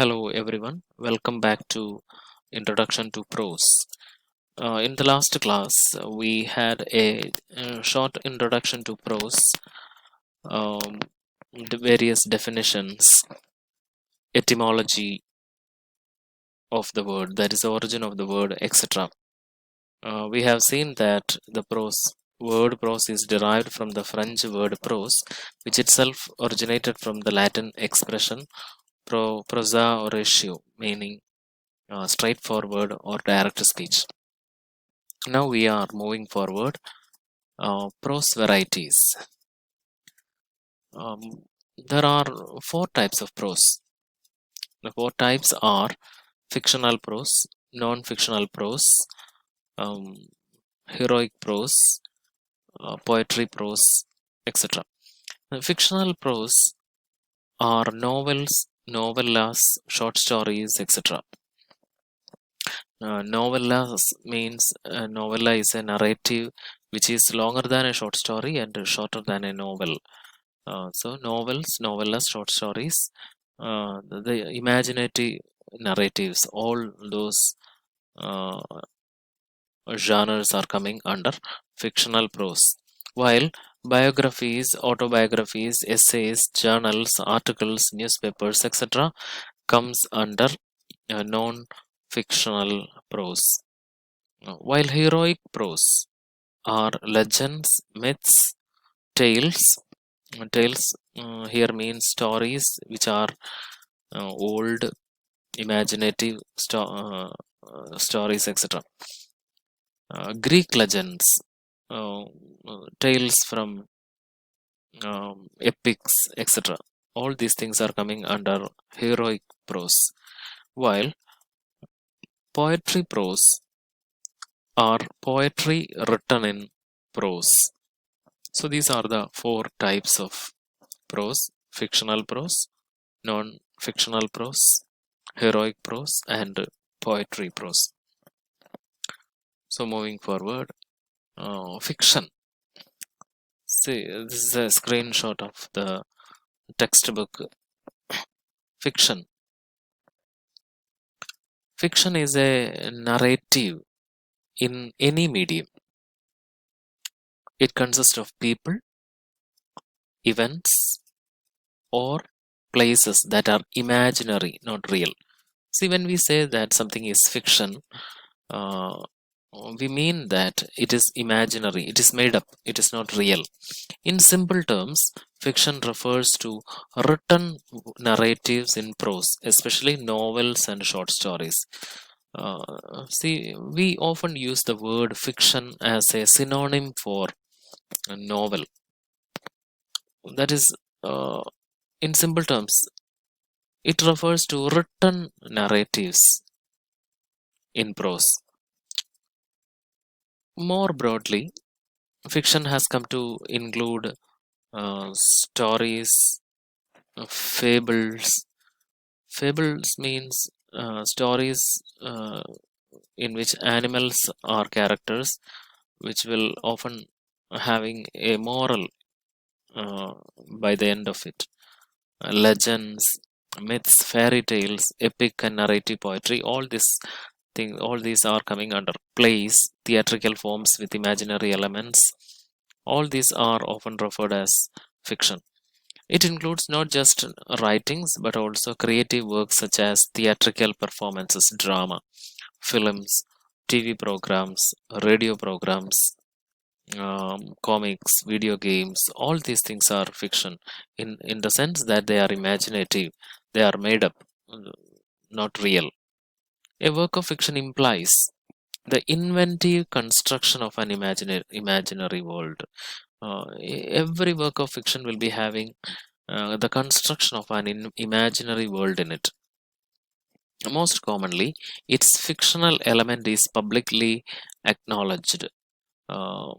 Hello everyone, welcome back to Introduction to Prose. In the last class, we had a short introduction to prose, um, the various definitions, etymology of the word, that is, the origin of the word, etc. We have seen that the word prose is derived from the French word prose, which itself originated from the Latin expression prosa oratio, meaning straightforward or direct speech. Now we are moving forward. Prose varieties. There are four types of prose. The four types are fictional prose, non-fictional prose, um, heroic prose, poetry prose, etc. Fictional prose are novels, novellas, short stories, etc. Novellas means novella is a narrative which is longer than a short story and shorter than a novel. So novels, novellas, short stories, the imaginative narratives, all those uh, genres are coming under fictional prose. While biographies, autobiographies, essays, journals, articles, newspapers, etc., comes under non-fictional prose. While heroic prose are legends, myths, tales. Tales here means stories which are old, imaginative stories, etc. Greek legends, tales from epics, etc. All these things are coming under heroic prose, while poetry prose are poetry written in prose. So these are the four types of prose: fictional prose, non-fictional prose, heroic prose, and poetry prose. So moving forward, fiction. See, this is a screenshot of the textbook. Fiction. Fiction is a narrative in any medium. It consists of people, events, or places that are imaginary, not real. See, when we say that something is fiction, uh, we mean that it is imaginary, it is made up, it is not real. In simple terms, fiction refers to written narratives in prose, especially novels and short stories. See, we often use the word fiction as a synonym for a novel. That is, in simple terms, it refers to written narratives in prose. More broadly, fiction has come to include stories, fables. Fables means stories in which animals are characters, which will often having a moral uh, by the end of it. Legends, myths, fairy tales, epic and narrative poetry, all these are coming under plays, theatrical forms with imaginary elements. All these are often referred as fiction. It includes not just writings but also creative works such as theatrical performances, drama, films, TV programs, radio programs, comics, video games. All these things are fiction in the sense that they are imaginative, they are made up, not real. A work of fiction implies the inventive construction of an imaginary world. Every work of fiction will be having the construction of an imaginary world in it. Most commonly, its fictional element is publicly acknowledged. Uh,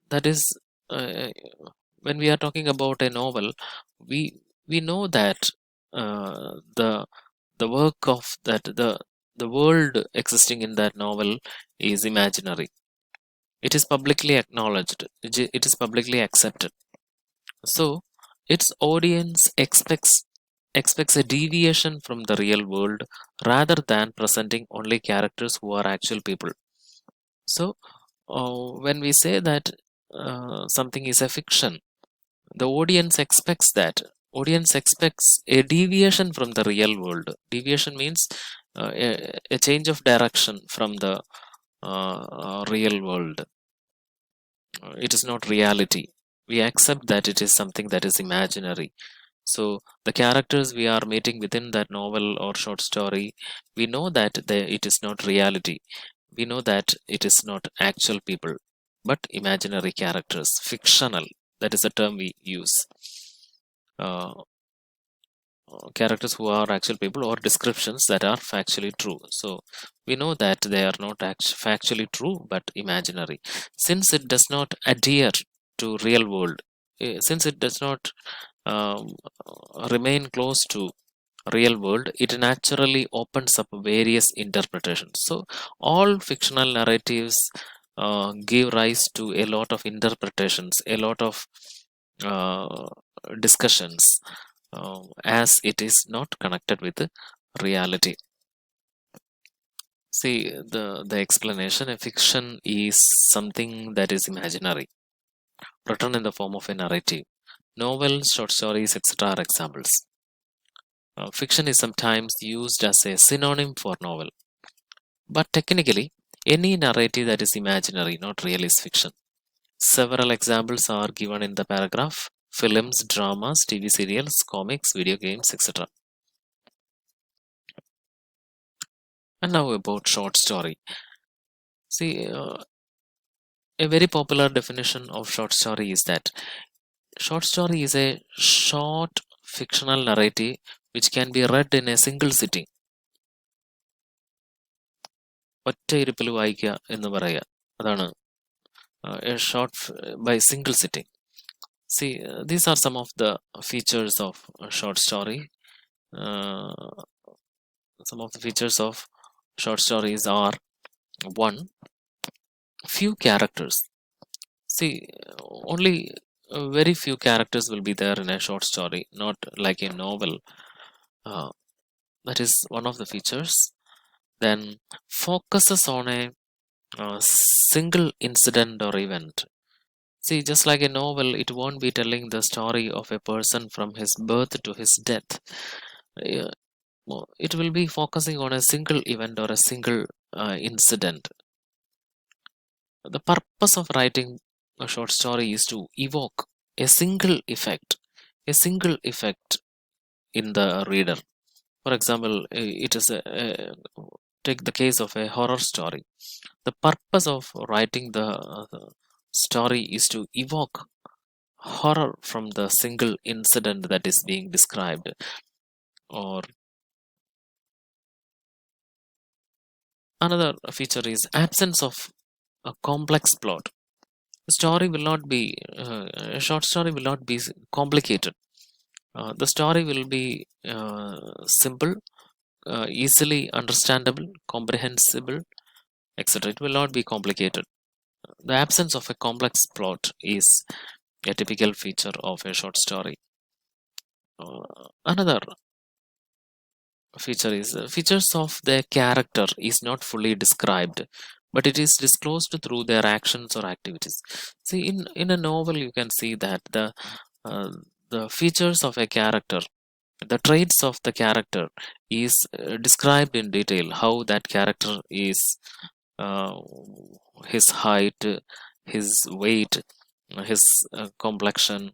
that is, uh, when we are talking about a novel, we know that the work of that the world existing in that novel is imaginary. It is publicly acknowledged. It is publicly accepted. So its audience expects expects a deviation from the real world rather than presenting only characters who are actual people. So, when we say that something is a fiction, the audience expects a deviation from the real world. Deviation means a change of direction from the real world. It is not reality. We accept that it is something that is imaginary. So the characters we are meeting within that novel or short story, we know that it is not reality. We know that it is not actual people, but imaginary characters, fictional. That is the term we use. Uh, Characters who are actual people or descriptions that are factually true. So we know that they are not factually true but imaginary. Since it does not adhere to real world, since it does not um, remain close to real world, it naturally opens up various interpretations. So all fictional narratives give rise to a lot of interpretations, a lot of uh, discussions, as it is not connected with the reality. See, the explanation: a fiction is something that is imaginary, written in the form of a narrative. Novels, short stories, etc. are examples. Fiction is sometimes used as a synonym for novel, but technically, any narrative that is imaginary, not real, is fiction. Several examples are given in the paragraph: films, dramas, TV serials, comics, video games, etc. And now about short story. See, a very popular definition of short story is that short story is a short fictional narrative which can be read in a single sitting. ഒറ്റ ഇരിപ്പിൽ വായിക്കുക എന്ന് പറയുക, അതാണ് a short by single sitting. See, these are some of the features of a short story. Uh, some of the features of short stories are: one, few characters. See, only very few characters will be there in a short story, not like a novel. Uh, that is one of the features. Then focuses on a single incident or event. See, just like a novel, it won't be telling the story of a person from his birth to his death. Uh, it will be focusing on a single event or a single incident. The purpose of writing a short story is to evoke a single effect in the reader. For example, it is take the case of a horror story. The purpose of writing the story is to evoke horror from the single incident that is being described. Or another feature is absence of a complex plot. A short story will not be complicated. The story will be simple, easily understandable, comprehensible, etc. It will not be complicated. The absence of a complex plot is a typical feature of a short story. Another feature is features of their character is not fully described, but it is disclosed through their actions or activities. See, in a novel, you can see that uh, the features of a character, the traits of the character is described in detail. How that character is, uh, his height, his weight, his complexion,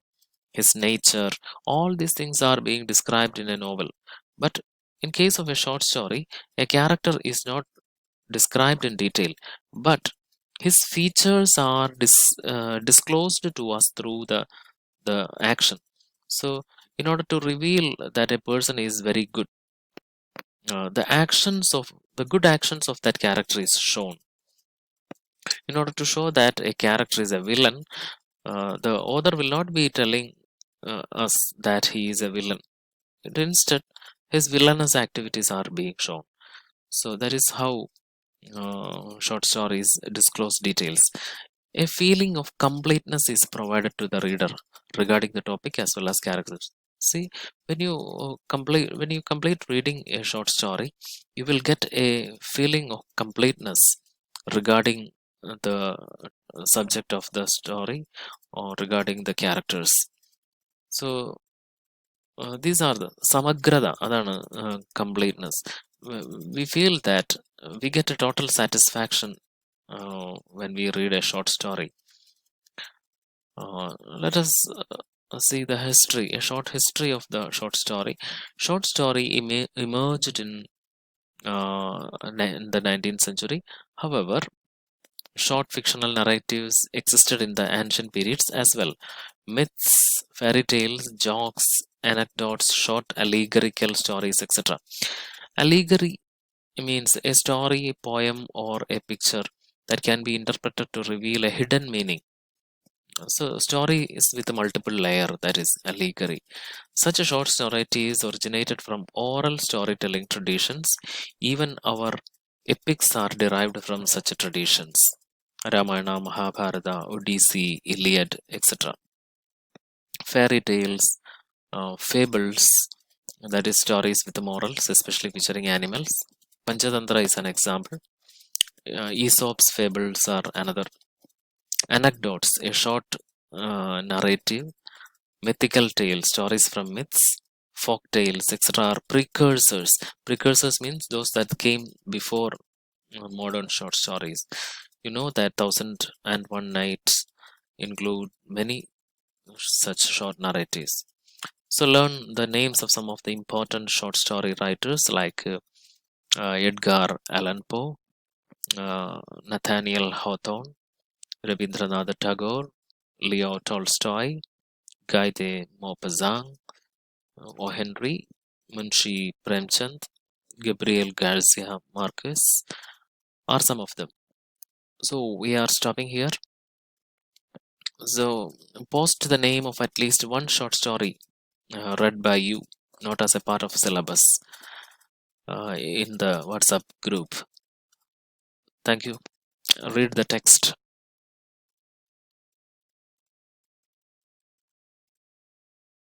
his nature, all these things are being described in a novel. But in case of a short story, a character is not described in detail, but his features are disclosed to us through the action. So in order to reveal that a person is very good, the good actions of that character is shown. In order to show that a character is a villain, the author will not be telling us that he is a villain. Instead, his villainous activities are being shown. So that is how short stories disclose details. A feeling of completeness is provided to the reader regarding the topic as well as characters. See, when you complete reading a short story, you will get a feeling of completeness regarding the subject of the story or regarding the characters. So these are the samagrada, adana completeness. We feel that we get a total satisfaction when we read a short story. Let us see the history, a short history of the short story. Short story emerged in the 19th century. However, short fictional narratives existed in the ancient periods as well. Myths, fairy tales, jokes, anecdotes, short allegorical stories, etc. Allegory means a story, a poem, or a picture that can be interpreted to reveal a hidden meaning. So, story is with a multiple layer, that is allegory. Such a short narratives originated from oral storytelling traditions. Even our epics are derived from such traditions. Ramayana, Mahabharata, Odyssey, Iliad, etc. Fairy tales, fables, that is stories with morals, especially featuring animals. Panchatantra is an example. Aesop's fables are another. Anecdotes, a short narrative. Mythical tales, stories from myths, folk tales, etc. are precursors. Precursors means those that came before modern short stories. You know that Thousand and One Nights include many such short narratives. So learn the names of some of the important short story writers like Edgar Allan Poe, Nathaniel Hawthorne, Rabindranath Tagore, Leo Tolstoy, Guy de Maupassant, O. Henry, Munshi Premchand, Gabriel Garcia Marquez are some of them. So we are stopping here. So post the name of at least one short story read by you, not as a part of syllabus, in the WhatsApp group. Thank you. Read the text.